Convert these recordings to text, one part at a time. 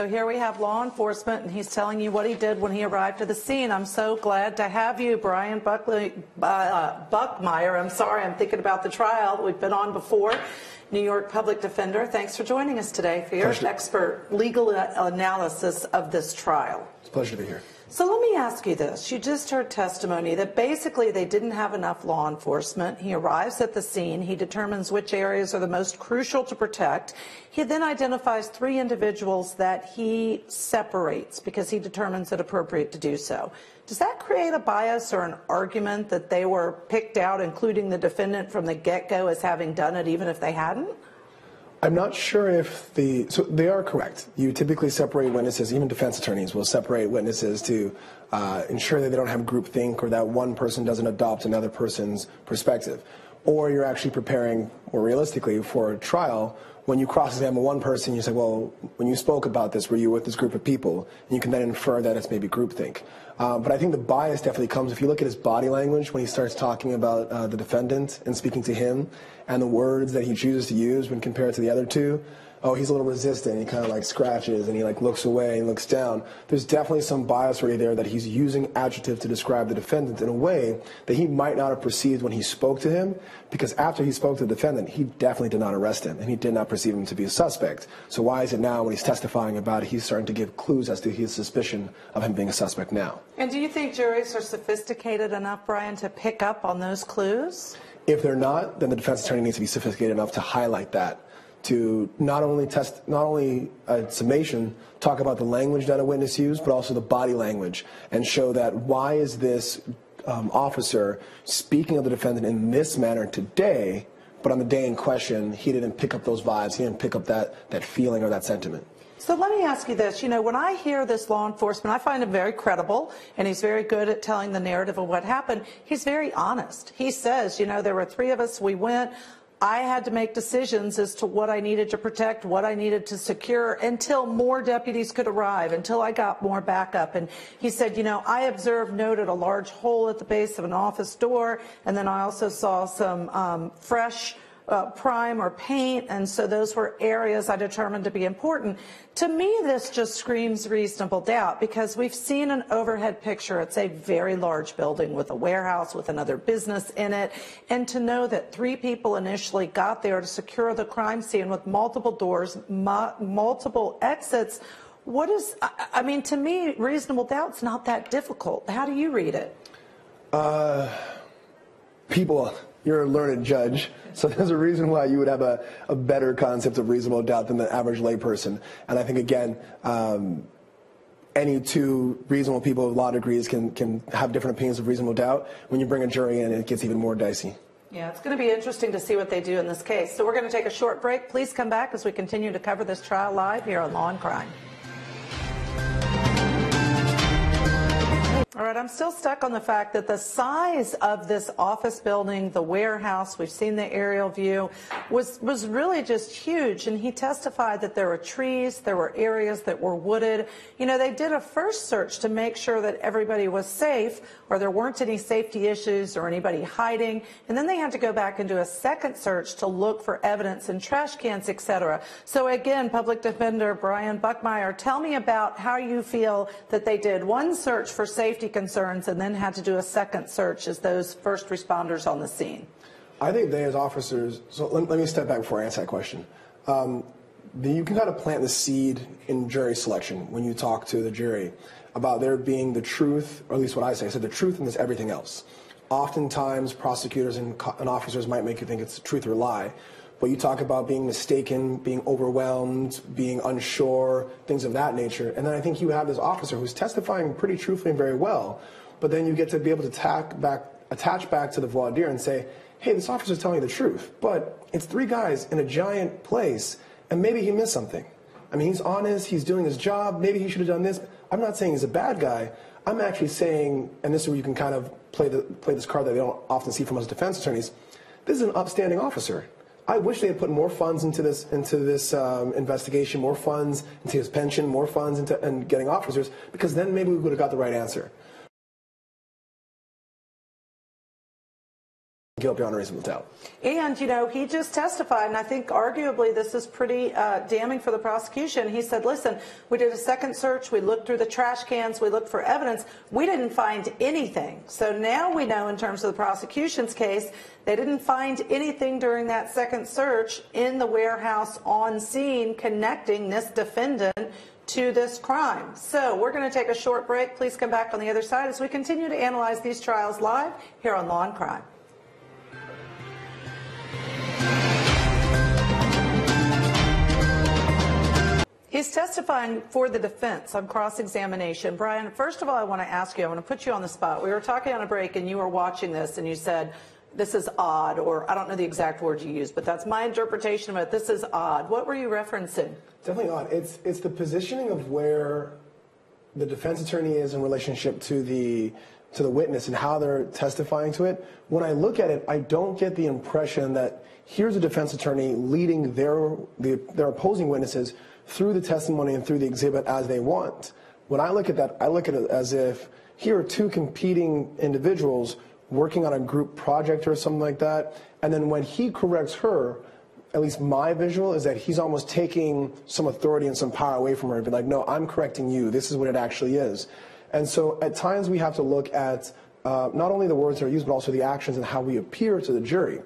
So here we have law enforcement, and he's telling you what he did when he arrived at the scene. I'm so glad to have you, Brian Buckmire. I'm sorry, I'm thinking about the trial we've been on before. New York Public Defender. Thanks for joining us today for your expert legal analysis of this trial. It's a pleasure to be here. So let me ask you this. You just heard testimony that basically they didn't have enough law enforcement. He arrives at the scene. He determines which areas are the most crucial to protect. He then identifies 3 individuals that he separates because he determines it appropriate to do so. Does that create a bias or an argument that they were picked out, including the defendant from the get-go, as having done it even if they hadn't? I'm not sure if so they are correct. You typically separate witnesses, even defense attorneys will separate witnesses to ensure that they don't have groupthink or that one person doesn't adopt another person's perspective. Or you're actually preparing more realistically for a trial. When you cross-examine one person, you say, well, when you spoke about this, were you with this group of people? And you can then infer that it's maybe groupthink. But I think the bias definitely comes if you look at his body language when he starts talking about the defendant and speaking to him and the words that he chooses to use when compared to the other two. Oh, he's a little resistant. He kind of like scratches and he like looks away and looks down. There's definitely some bias already there that he's using adjective to describe the defendant in a way that he might not have perceived when he spoke to him, because after he spoke to the defendant, he definitely did not arrest him and he did not perceive him to be a suspect. So why is it now when he's testifying about it, he's starting to give clues as to his suspicion of him being a suspect now? And do you think juries are sophisticated enough, Brian, to pick up on those clues? If they're not, then the defense attorney needs to be sophisticated enough to highlight that, to not only a summation, talk about the language that a witness used, but also the body language, and show that why is this officer speaking of the defendant in this manner today, but on the day in question, he didn't pick up those vibes, he didn't pick up that feeling or that sentiment. So let me ask you this. You know, when I hear this law enforcement, I find him very credible, and he's very good at telling the narrative of what happened. He's very honest. He says, you know, there were 3 of us, we went. I had to make decisions as to what I needed to protect, what I needed to secure until more deputies could arrive, until I got more backup. And he said, you know, I noted a large hole at the base of an office door, and then I also saw some fresh prime or paint, and so those were areas I determined to be important. To me, this just screams reasonable doubt, because we've seen an overhead picture. It's a very large building with a warehouse with another business in it, and to know that 3 people initially got there to secure the crime scene with multiple doors, multiple exits, I mean, to me, reasonable doubt's not that difficult. How do you read it? You're a learned judge, so there's a reason why you would have a better concept of reasonable doubt than the average layperson. And I think, again, any 2 reasonable people with law degrees can have different opinions of reasonable doubt. When you bring a jury in, it gets even more dicey. Yeah, it's going to be interesting to see what they do in this case. So we're going to take a short break. Please come back as we continue to cover this trial live here on Law and Crime. All right, I'm still stuck on the fact that the size of this office building, the warehouse, we've seen the aerial view, was really just huge. And he testified that there were trees, there were areas that were wooded. You know, they did a first search to make sure that everybody was safe, or there weren't any safety issues or anybody hiding. And then they had to go back and do a second search to look for evidence in trash cans, etc. So again, Public Defender Brian Buckmire, tell me about how you feel that they did one search for safety concerns and then had to do a second search as those first responders on the scene. I think they, as officers, so let me step back before I answer that question. You can kind of plant the seed in jury selection when you talk to the jury about there being the truth, or at least what I say. I said the truth and there's everything else. Oftentimes, prosecutors and officers might make you think it's truth or lie. But you talk about being mistaken, being overwhelmed, being unsure, things of that nature. And then I think you have this officer who's testifying pretty truthfully and very well, but then you get to be able to attach back to the voir dire and say, hey, this officer's telling you the truth, but it's 3 guys in a giant place, and maybe he missed something. I mean, he's honest, he's doing his job, maybe he should have done this. I'm not saying he's a bad guy. I'm actually saying, and this is where you can kind of play this card that they don't often see from us defense attorneys, this is an upstanding officer. I wish they had put more funds into this investigation, more funds into his pension, more funds into getting officers, because then maybe we would have got the right answer. guilt beyond a reasonable doubt. And, you know, he just testified, and I think arguably this is pretty damning for the prosecution. He said, listen, we did a second search, we looked through the trash cans, we looked for evidence, we didn't find anything. So now we know in terms of the prosecution's case, they didn't find anything during that second search in the warehouse on scene connecting this defendant to this crime. So we're going to take a short break. Please come back on the other side as we continue to analyze these trials live here on Law and Crime. He's testifying for the defense on cross-examination. Brian, first of all, I want to ask you, I want to put you on the spot. We were talking on a break and you were watching this and you said, this is odd, or I don't know the exact words you used, but that's my interpretation of it. This is odd. What were you referencing? Definitely odd. It's the positioning of where the defense attorney is in relationship to the witness and how they're testifying to it. When I look at it, I don't get the impression that here's a defense attorney leading their opposing witnesses through the testimony and through the exhibit as they want. When I look at that, I look at it as if here are two competing individuals working on a group project or something like that, and then when he corrects her, at least my visual is that he's almost taking some authority and some power away from her and be like, no, I'm correcting you. This is what it actually is. And so at times we have to look at not only the words that are used, but also the actions and how we appear to the jury.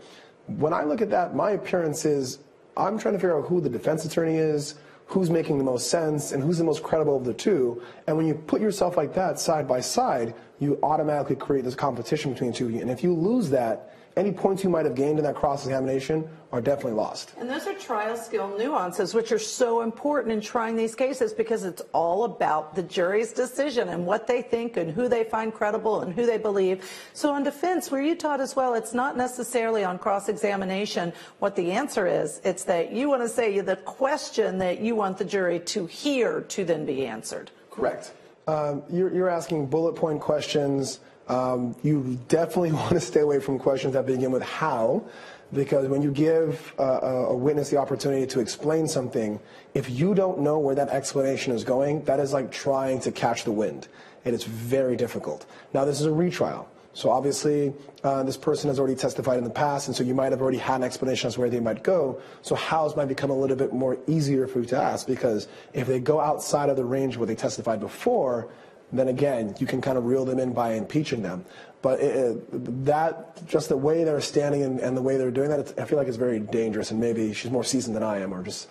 When I look at that, my appearance is I'm trying to figure out who the defense attorney is, who's making the most sense, and who's the most credible of the two. And when you put yourself like that side by side, you automatically create this competition between the two of you. And if you lose that, any points you might have gained in that cross-examination are definitely lost. And those are trial skill nuances, which are so important in trying these cases because it's all about the jury's decision and what they think and who they find credible and who they believe. So on defense, were you taught as well, it's not necessarily on cross-examination what the answer is. It's that you want to say the question that you want the jury to hear to then be answered. Correct. You're asking bullet point questions. You definitely want to stay away from questions that begin with how, because when you give a witness the opportunity to explain something, if you don't know where that explanation is going, that is like trying to catch the wind, and it's very difficult. Now, this is a retrial, so obviously this person has already testified in the past, and so you might have already had an explanation as to where they might go, so hows might become a little bit more easier for you to ask, because if they go outside of the range of what they testified before, then again, you can kind of reel them in by impeaching them. But just the way they're standing and the way they're doing that, I feel like it's very dangerous, and maybe she's more seasoned than I am, or just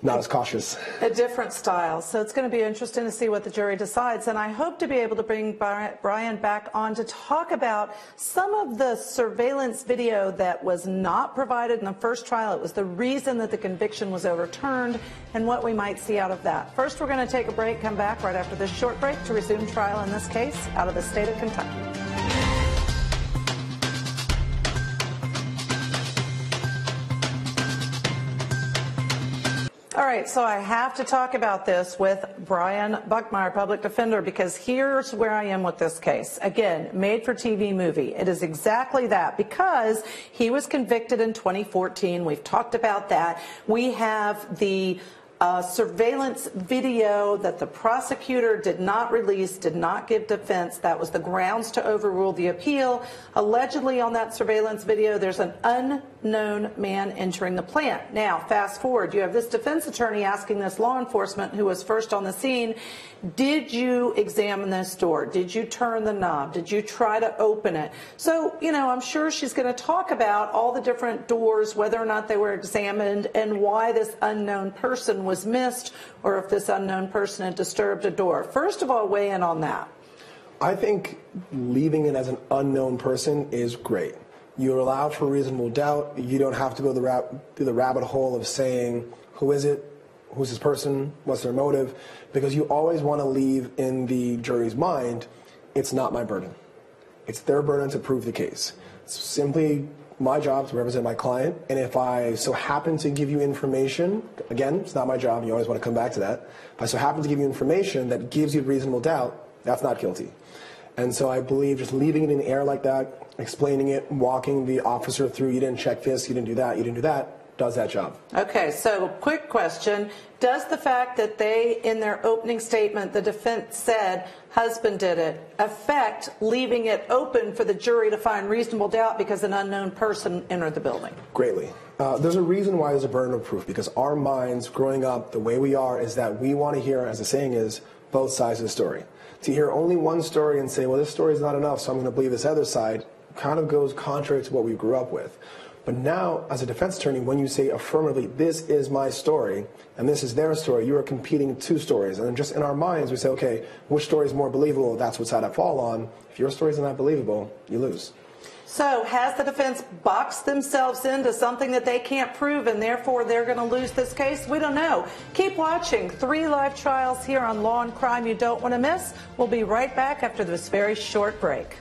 not as cautious. A different style. So it's going to be interesting to see what the jury decides. And I hope to be able to bring Brian back on to talk about some of the surveillance video that was not provided in the first trial. It was the reason that the conviction was overturned and what we might see out of that. First, we're going to take a break, come back right after this short break to resume trial in this case out of the state of Kentucky. All right, so I have to talk about this with Brian Buckmire, public defender, because here's where I am with this case. Again, made-for-TV movie. It is exactly that, because he was convicted in 2014. We've talked about that. We have the surveillance video that the prosecutor did not release, did not give defense. That was the grounds to overrule the appeal. Allegedly on that surveillance video, there's an unknown man entering the plant. Now, fast forward, you have this defense attorney asking this law enforcement who was first on the scene, did you examine this door? Did you turn the knob? Did you try to open it? So, you know, I'm sure she's going to talk about all the different doors, whether or not they were examined, and why this unknown person was missed, or if this unknown person had disturbed a door. First of all, weigh in on that. I think leaving it as an unknown person is great. You're allowed for reasonable doubt. You don't have to go through the rabbit hole of saying, who is it? Who's this person? What's their motive? Because you always want to leave in the jury's mind, it's not my burden. It's their burden to prove the case. It's simply my job to represent my client, and if I so happen to give you information, again, it's not my job, you always want to come back to that. If I so happen to give you information that gives you reasonable doubt, that's not guilty. And so I believe just leaving it in the air like that, explaining it, walking the officer through, you didn't check this, you didn't do that, you didn't do that, does that job. Okay, so quick question. Does the fact that they, in their opening statement, the defense said husband did it, affect leaving it open for the jury to find reasonable doubt because an unknown person entered the building? Greatly. There's a reason why there's a burden of proof, because our minds growing up the way we are is that we want to hear, as the saying is, both sides of the story. To hear only one story and say, well, this story is not enough, so I'm going to believe this other side, kind of goes contrary to what we grew up with. But now, as a defense attorney, when you say affirmatively, this is my story, and this is their story, you are competing two stories. And just in our minds, we say, okay, which story is more believable? That's what side I fall on. If your story is not believable, you lose. So has the defense boxed themselves into something that they can't prove, and therefore they're going to lose this case? We don't know. Keep watching 3 live trials here on Law and Crime you don't want to miss. We'll be right back after this very short break.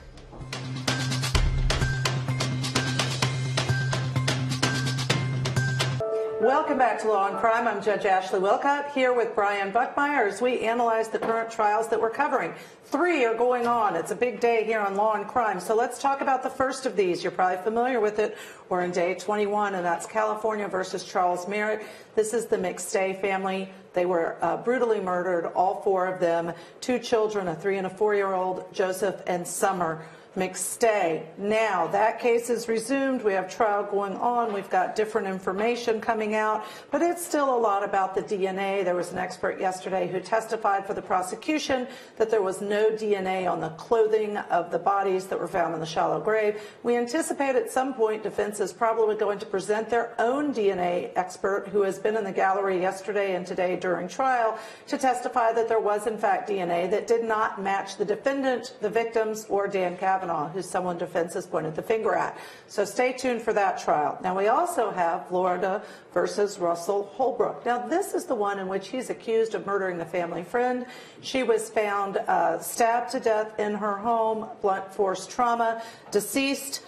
Welcome back to Law and Crime. I'm Judge Ashley Wilcott here with Brian Buckmire as we analyze the current trials that we're covering. 3 are going on. It's a big day here on Law and Crime. So let's talk about the first of these. You're probably familiar with it. We're in day 21, and that's California versus Charles Merritt. This is the McStay family. They were brutally murdered, all 4 of them. 2 children, a 3- and a 4-year-old, Joseph and Summer McStay. Now, that case is resumed. We have trial going on. We've got different information coming out, but it's still a lot about the DNA. There was an expert yesterday who testified for the prosecution that there was no DNA on the clothing of the bodies that were found in the shallow grave. We anticipate at some point defense is probably going to present their own DNA expert who has been in the gallery yesterday and today during trial to testify that there was in fact DNA that did not match the defendant, the victims, or Dan Kavanaugh, who's someone defense has pointed the finger at. So stay tuned for that trial. Now, we also have Florida versus Russell Holbrook. Now, this is the one in which he's accused of murdering the family friend. She was found stabbed to death in her home, blunt force trauma, deceased.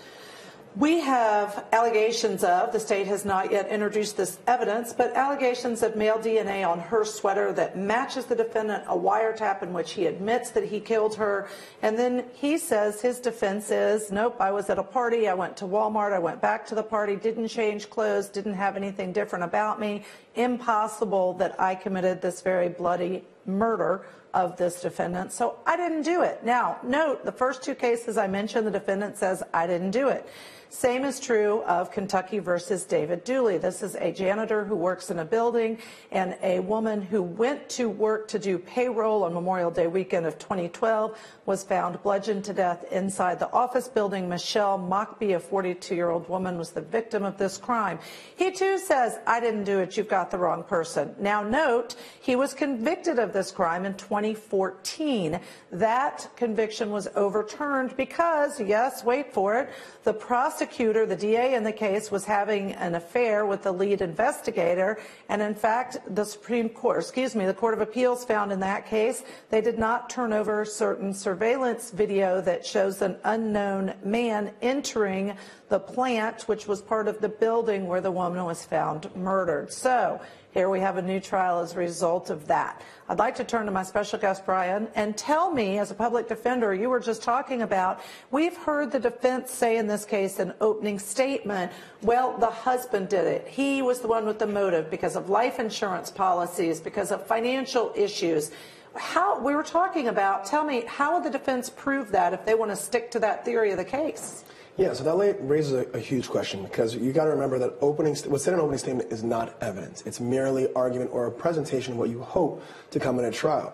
We have allegations of, the state has not yet introduced this evidence, but allegations of male DNA on her sweater that matches the defendant, a wiretap in which he admits that he killed her. And then he says his defense is, nope, I was at a party, I went to Walmart, I went back to the party, didn't change clothes, didn't have anything different about me. Impossible that I committed this very bloody murder of this defendant, so I didn't do it. Now, note, the first 2 cases I mentioned, the defendant says, I didn't do it. Same is true of Kentucky versus David Dooley. This is a janitor who works in a building, and a woman who went to work to do payroll on Memorial Day weekend of 2012 was found bludgeoned to death inside the office building. Michelle Mockbee, a 42-year-old woman, was the victim of this crime. He too says, I didn't do it, you've got the wrong person. Now note, he was convicted of this crime in 2014. That conviction was overturned because, yes, wait for it, the prosecutor, the DA in the case, was having an affair with the lead investigator, and in fact, the the Court of Appeals found in that case they did not turn over certain surveillance video that shows an unknown man entering the plant, which was part of the building where the woman was found murdered. So here we have a new trial as a result of that. I'd like to turn to my special guest, Brian, and tell me, as a public defender, you were just talking about, we've heard the defense say in this case an opening statement, well, the husband did it. He was the one with the motive because of life insurance policies, because of financial issues. How, we were talking about, tell me, how would the defense prove that if they want to stick to that theory of the case? Yeah, so that raises a huge question, because you got to remember that what's said in an opening statement is not evidence. It's merely argument or a presentation of what you hope to come in a trial.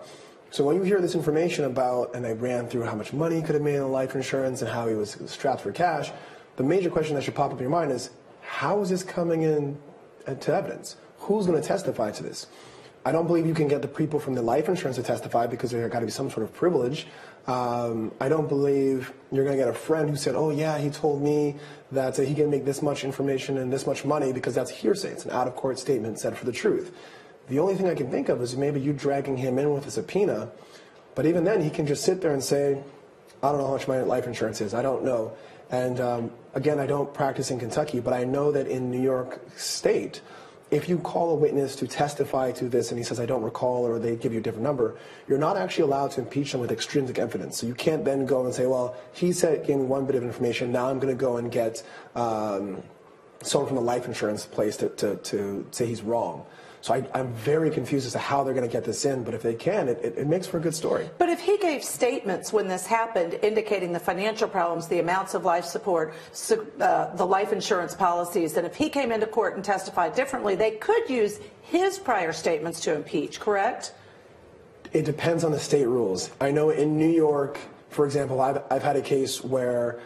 So when you hear this information about, and I ran through how much money he could have made on life insurance and how he was strapped for cash, the major question that should pop up in your mind is, how is this coming in to evidence? Who's going to testify to this? I don't believe you can get the people from the life insurance to testify because there's got to be some sort of privilege. I don't believe you're going to get a friend who said, oh, yeah, he told me that he can make this much information and this much money, because that's hearsay. It's an out-of-court statement said for the truth. The only thing I can think of is maybe you dragging him in with a subpoena, but even then he can just sit there and say, I don't know how much my life insurance is. I don't know. And again, I don't practice in Kentucky, but I know that in New York State, if you call a witness to testify to this and he says, I don't recall, or they give you a different number, you're not actually allowed to impeach them with extrinsic evidence. So you can't then go and say, well, he said, gave me one bit of information, now I'm going to go and get someone from the life insurance place to say he's wrong. So I'm very confused as to how they're going to get this in, but if they can, it makes for a good story. But if he gave statements when this happened indicating the financial problems, the amounts of life support, the life insurance policies, and if he came into court and testified differently, they could use his prior statements to impeach, correct? It depends on the state rules. I know in New York, for example, I've had a case where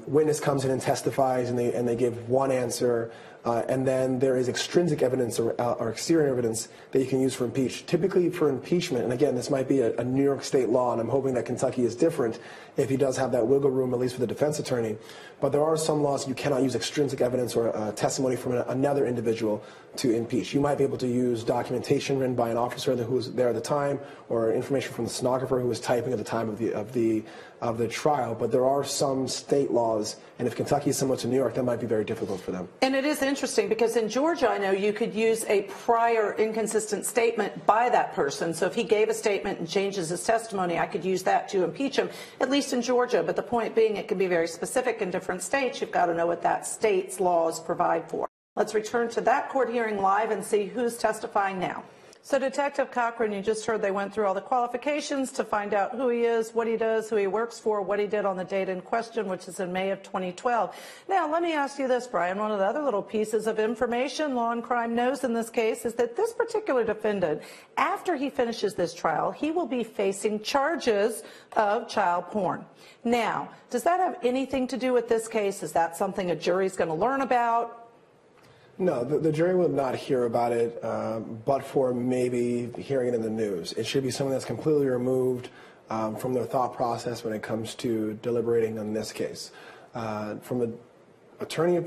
witness comes in and testifies and they give one answer, and then there is extrinsic evidence or exterior evidence that you can use for impeach. Typically for impeachment, and again, this might be a New York state law, and I'm hoping that Kentucky is different if he does have that wiggle room, at least for the defense attorney. But there are some laws you cannot use extrinsic evidence or testimony from another individual to impeach. You might be able to use documentation written by an officer who was there at the time, or information from the stenographer who was typing at the time of the trial. But there are some state laws, and if Kentucky is similar to New York, that might be very difficult for them. And it is interesting because in Georgia, I know you could use a prior inconsistent statement by that person. So if he gave a statement and changes his testimony, I could use that to impeach him, at least in Georgia. But the point being, it can be very specific in different states. You've got to know what that state's laws provide for. Let's return to that court hearing live and see who's testifying now. So Detective Cochran, you just heard they went through all the qualifications to find out who he is, what he does, who he works for, what he did on the date in question, which is in May of 2012. Now, let me ask you this, Brian. One of the other little pieces of information Law&Crime knows in this case is that this particular defendant, after he finishes this trial, he will be facing charges of child porn. Now, does that have anything to do with this case? Is that something a jury's going to learn about? No, the jury will not hear about it, but for maybe hearing it in the news. It should be something that's completely removed from their thought process when it comes to deliberating on this case. From the attorney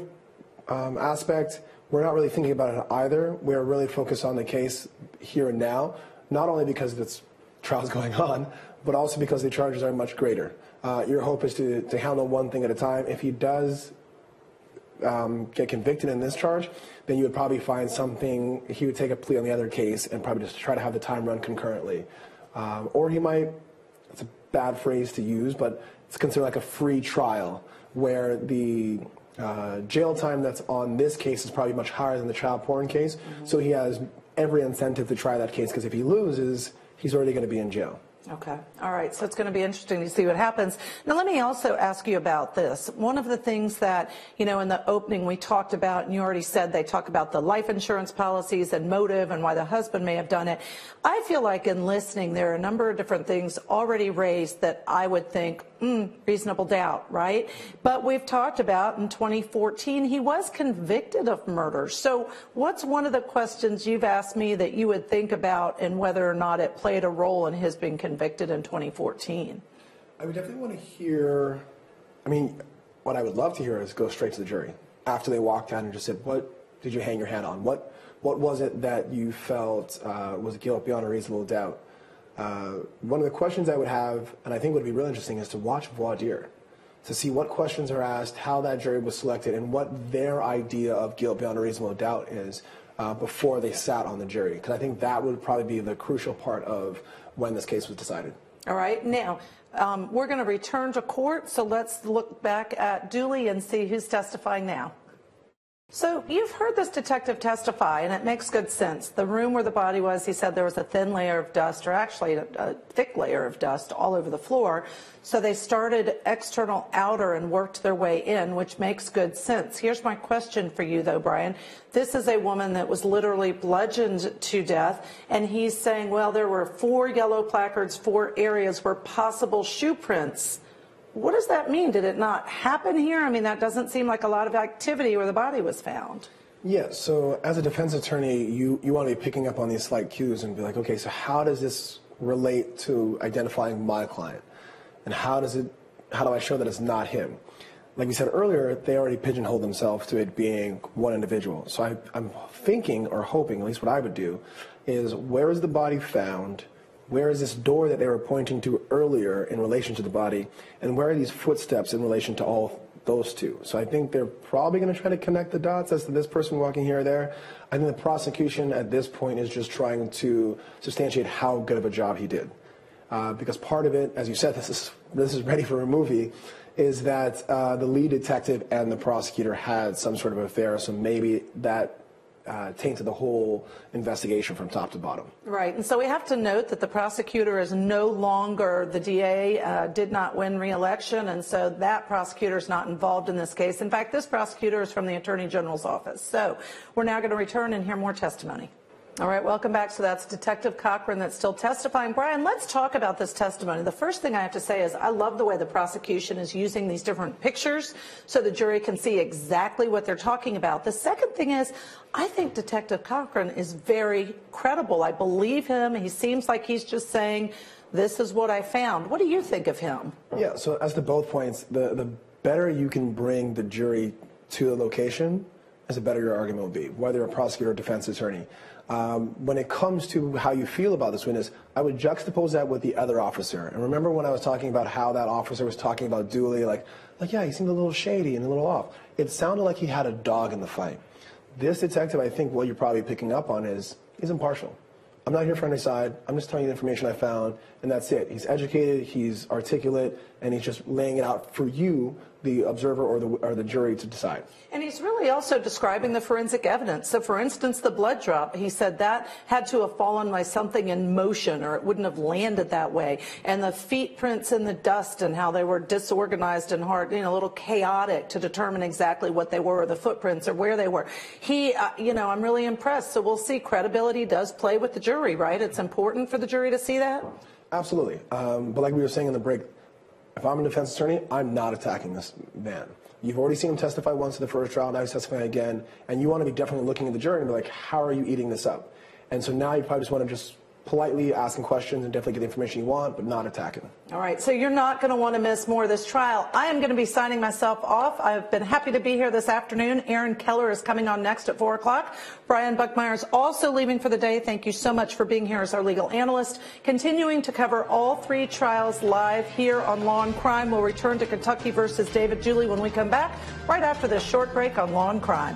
aspect, we're not really thinking about it either. We're really focused on the case here and now, not only because this trial's going on, but also because the charges are much greater. Your hope is to handle one thing at a time. If he does get convicted in this charge, then you would probably find something, he would take a plea on the other case and probably just try to have the time run concurrently. Or he might, it's a bad phrase to use, but it's considered like a free trial, where the jail time that's on this case is probably much higher than the child porn case. Mm-hmm. So he has every incentive to try that case, because if he loses, he's already going to be in jail. Okay. All right. So it's going to be interesting to see what happens. Now, let me also ask you about this. One of the things that, you know, in the opening we talked about, and you already said they talk about the life insurance policies and motive and why the husband may have done it. I feel like in listening, there are a number of different things already raised that I would think, reasonable doubt, right? But we've talked about in 2014, he was convicted of murder. So what's one of the questions you've asked me that you would think about and whether or not it played a role in his being convicted in 2014? I would definitely want to hear, I mean, what I would love to hear is go straight to the jury after they walked out and just said, what did you hang your hat on? What was it that you felt was guilt beyond a reasonable doubt? One of the questions I would have, and I think would be really interesting, is to watch voir dire, to see what questions are asked, how that jury was selected, and what their idea of guilt beyond a reasonable doubt is before they sat on the jury. Because I think that would probably be the crucial part of when this case was decided. All right. Now, we're going to return to court, so let's look back at Dooley and see who's testifying now. So you've heard this detective testify, and it makes good sense. The room where the body was, he said there was a thin layer of dust, or actually a thick layer of dust all over the floor. So they started external outer and worked their way in, which makes good sense. Here's my question for you, though, Brian. This is a woman that was literally bludgeoned to death, and he's saying, well, there were 4 yellow placards, 4 areas where possible shoe prints. What does that mean? Did it not happen here? I mean, that doesn't seem like a lot of activity where the body was found. Yeah, so as a defense attorney, you want to be picking up on these slight cues and be like, okay, so how does this relate to identifying my client? And how do I show that it's not him? Like we said earlier, they already pigeonholed themselves to it being one individual. So I'm thinking, or hoping, at least what I would do, is where is the body found? Where is this door that they were pointing to earlier in relation to the body? And where are these footsteps in relation to all those two? So I think they're probably going to try to connect the dots as to this person walking here or there. I think the prosecution at this point is just trying to substantiate how good of a job he did. because part of it, as you said, this is ready for a movie, is that the lead detective and the prosecutor had some sort of affair, so maybe that tainted the whole investigation from top to bottom. Right, and so we have to note that the prosecutor is no longer, the DA did not win re-election, and so that prosecutor is not involved in this case. In fact, this prosecutor is from the Attorney General's office. So we're now going to return and hear more testimony. All right, welcome back. So that's Detective Cochran that's still testifying. Brian, let's talk about this testimony. The first thing I have to say is I love the way the prosecution is using these different pictures so the jury can see exactly what they're talking about. The second thing is I think Detective Cochran is very credible. I believe him. He seems like he's just saying, this is what I found. What do you think of him? Yeah, so as to both points, the better you can bring the jury to the location, the better your argument will be, whether a prosecutor or defense attorney. When it comes to how you feel about this witness, I would juxtapose that with the other officer. And remember when I was talking about how that officer was talking about Dooley, like yeah, he seemed a little shady and a little off. It sounded like he had a dog in the fight. This detective, I think what you're probably picking up on is he's impartial. I'm not here for any side. I'm just telling you the information I found, and that's it. He's educated, he's articulate, and he's just laying it out for you, the observer or the jury, to decide. And he's really also describing the forensic evidence. So, for instance, the blood drop, he said that had to have fallen by something in motion, or it wouldn't have landed that way. And the feet prints in the dust and how they were disorganized and hard, a little chaotic to determine exactly what they were, or the footprints, or where they were. He, I'm really impressed. So we'll see. Credibility does play with the jury, right? It's important for the jury to see that. Absolutely. But like we were saying in the break, if I'm a defense attorney, I'm not attacking this man. You've already seen him testify once in the first trial, now he's testifying again, and you want to be definitely looking at the jury and be like, how are you eating this up? And so now you probably just want to just politely ask him questions and definitely get the information you want, but not attack him. All right, so you're not going to want to miss more of this trial. I am going to be signing myself off. I've been happy to be here this afternoon. Aaron Keller is coming on next at 4 o'clock. Brian Buckmire is also leaving for the day. Thank you so much for being here as our legal analyst. Continuing to cover all 3 trials live here on Law and Crime. We'll return to Kentucky versus David Dooley when we come back, right after this short break on Law and Crime.